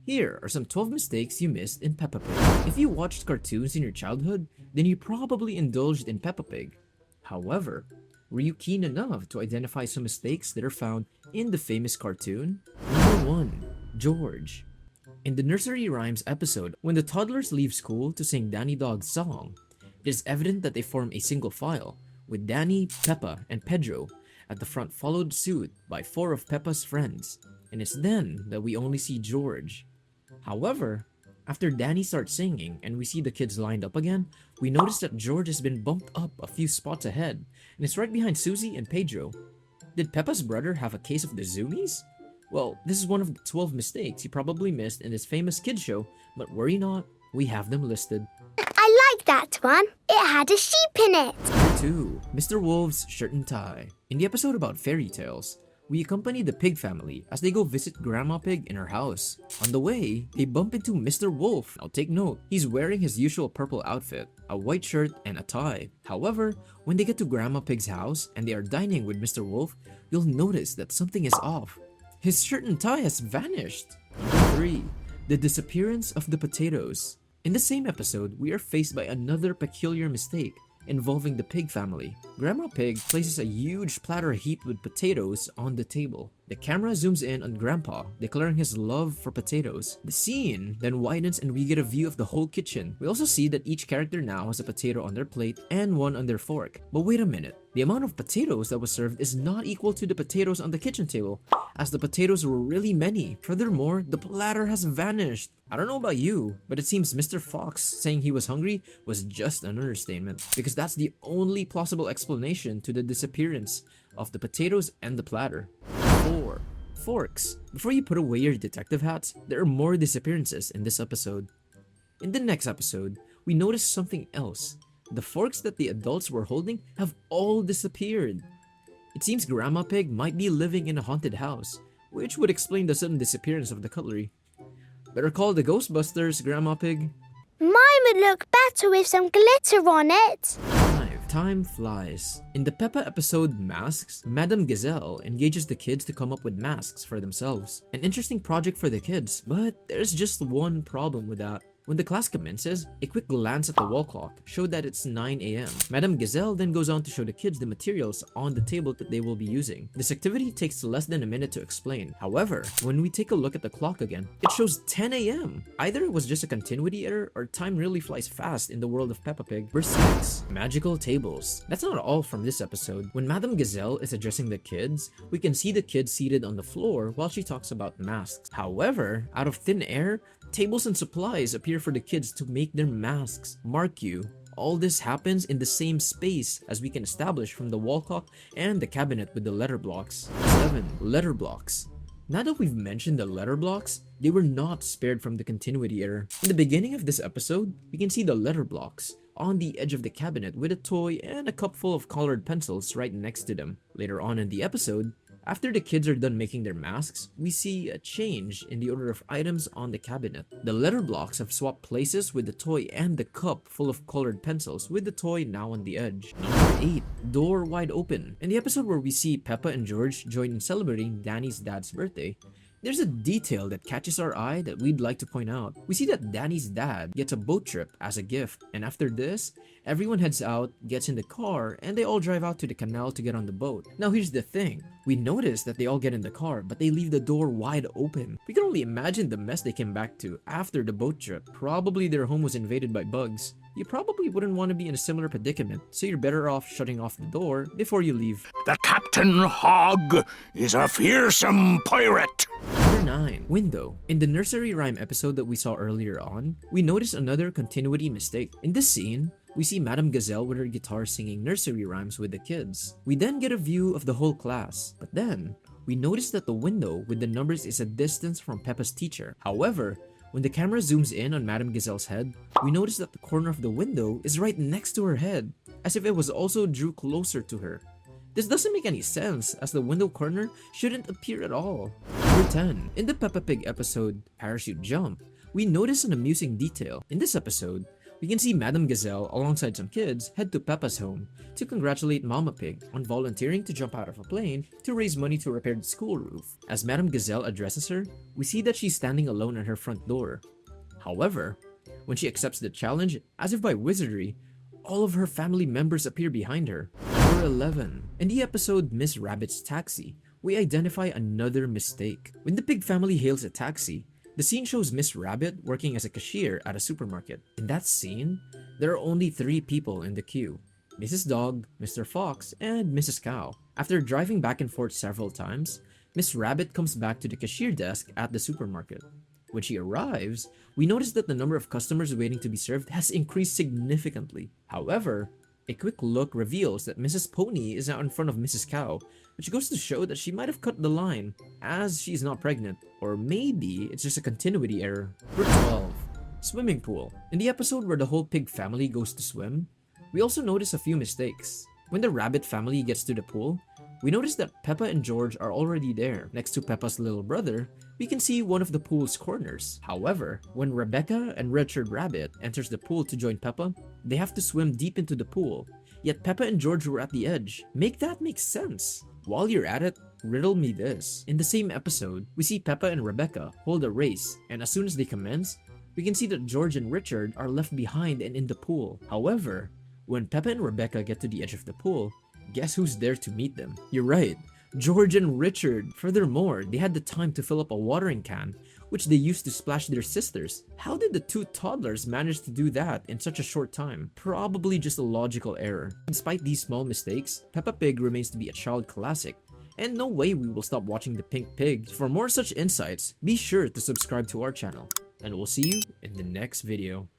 Here are some 12 mistakes you missed in Peppa Pig. If you watched cartoons in your childhood, then you probably indulged in Peppa Pig. However, were you keen enough to identify some mistakes that are found in the famous cartoon? Number 1. George. In the nursery rhymes episode, when the toddlers leave school to sing Danny Dog's song, it is evident that they form a single file, with Danny, Peppa, and Pedro at the front, followed suit by 4 of Peppa's friends, and it's then that we only see George. However, after Danny starts singing and we see the kids lined up again, we notice that George has been bumped up a few spots ahead, and is right behind Susie and Pedro. Did Peppa's brother have a case of the zoomies? Well, this is one of the 12 mistakes you probably missed in this famous kids show, but worry not, we have them listed. I like that one. It had a sheep in it. Number 2. Mr. Wolf's shirt and tie. In the episode about fairy tales, we accompany the Pig family as they go visit Grandma Pig in her house. On the way, they bump into Mr. Wolf. Now take note, he's wearing his usual purple outfit, a white shirt and a tie. However, when they get to Grandma Pig's house and they are dining with Mr. Wolf, you'll notice that something is off. His shirt and tie has vanished. Number 3. The disappearance of the potatoes. In the same episode, we are faced by another peculiar mistake involving the Pig family. Grandma Pig places a huge platter heaped with potatoes on the table. The camera zooms in on Grandpa, declaring his love for potatoes. The scene then widens and we get a view of the whole kitchen. We also see that each character now has a potato on their plate and one on their fork. But wait a minute, the amount of potatoes that was served is not equal to the potatoes on the kitchen table, as the potatoes were really many. Furthermore, the platter has vanished. I don't know about you, but it seems Mr. Fox saying he was hungry was just an understatement, because that's the only plausible explanation to the disappearance of the potatoes and the platter. 4. Forks. Before you put away your detective hats, there are more disappearances in this episode. In the next episode, we notice something else. The forks that the adults were holding have all disappeared. It seems Grandma Pig might be living in a haunted house, which would explain the sudden disappearance of the cutlery. Better call the Ghostbusters, Grandma Pig. Mine would look better with some glitter on it. 5. Time flies. In the Peppa episode Masks, Madame Gazelle engages the kids to come up with masks for themselves. An interesting project for the kids, but there's just one problem with that. When the class commences, a quick glance at the wall clock showed that it's 9 AM. Madame Gazelle then goes on to show the kids the materials on the table that they will be using. This activity takes less than a minute to explain. However, when we take a look at the clock again, it shows 10 AM. Either it was just a continuity error or time really flies fast in the world of Peppa Pig. Verse 6. Magical tables. That's not all from this episode. When Madame Gazelle is addressing the kids, we can see the kids seated on the floor while she talks about masks. However, out of thin air, tables and supplies appear for the kids to make their masks. Mark you, all this happens in the same space as we can establish from the wall clock and the cabinet with the letter blocks. 7. Letter blocks. Now that we've mentioned the letter blocks, they were not spared from the continuity error. In the beginning of this episode, we can see the letter blocks on the edge of the cabinet with a toy and a cup full of colored pencils right next to them. Later on in the episode, after the kids are done making their masks, we see a change in the order of items on the cabinet. The letter blocks have swapped places with the toy and the cup full of colored pencils, with the toy now on the edge. Number 8. Door wide open. In the episode where we see Peppa and George join in celebrating Danny's dad's birthday, there's a detail that catches our eye that we'd like to point out. We see that Danny's dad gets a boat trip as a gift, and after this, everyone heads out, gets in the car, and they all drive out to the canal to get on the boat. Now here's the thing, we notice that they all get in the car, but they leave the door wide open. We can only imagine the mess they came back to after the boat trip. Probably their home was invaded by bugs. You probably wouldn't want to be in a similar predicament, so you're better off shutting off the door before you leave. The Captain Hog is a fearsome pirate. Number 9. Window. In the nursery rhyme episode that we saw earlier on, we notice another continuity mistake. In this scene, we see Madame Gazelle with her guitar singing nursery rhymes with the kids. We then get a view of the whole class, but then we notice that the window with the numbers is a distance from Peppa's teacher. However, when the camera zooms in on Madame Gazelle's head, we notice that the corner of the window is right next to her head, as if it was also drew closer to her. This doesn't make any sense, as the window corner shouldn't appear at all. Number 10. In the Peppa Pig episode Parachute Jump, we notice an amusing detail. In this episode, We can see Madame Gazelle, alongside some kids, head to Peppa's home to congratulate Mama Pig on volunteering to jump out of a plane to raise money to repair the school roof. As Madame Gazelle addresses her, we see that she's standing alone at her front door. However, when she accepts the challenge, as if by wizardry, all of her family members appear behind her. Number 11. In the episode Miss Rabbit's Taxi, we identify another mistake. When the pig family hails a taxi, the scene shows Miss Rabbit working as a cashier at a supermarket. In that scene, there are only 3 people in the queue: Mrs. Dog, Mr. Fox, and Mrs. Cow. After driving back and forth several times, Miss Rabbit comes back to the cashier desk at the supermarket. When she arrives, we notice that the number of customers waiting to be served has increased significantly. However, a quick look reveals that Mrs. Pony is now in front of Mrs. Cow, which goes to show that she might have cut the line, as she's not pregnant, or maybe it's just a continuity error. Number 12. Swimming pool. In the episode where the whole pig family goes to swim, we also notice a few mistakes. When the rabbit family gets to the pool, we notice that Peppa and George are already there. Next to Peppa's little brother, we can see one of the pool's corners. However, when Rebecca and Richard Rabbit enters the pool to join Peppa, they have to swim deep into the pool. Yet Peppa and George were at the edge. Make that make sense. While you're at it, riddle me this. In the same episode, we see Peppa and Rebecca hold a race, and as soon as they commence, we can see that George and Richard are left behind and in the pool. However, when Peppa and Rebecca get to the edge of the pool, guess who's there to meet them? You're right, George and Richard. Furthermore, they had the time to fill up a watering can, which they used to splash their sisters. How did the 2 toddlers manage to do that in such a short time? Probably just a logical error. Despite these small mistakes, Peppa Pig remains to be a child classic, and no way we will stop watching the Pink Pig. For more such insights, be sure to subscribe to our channel, and we'll see you in the next video.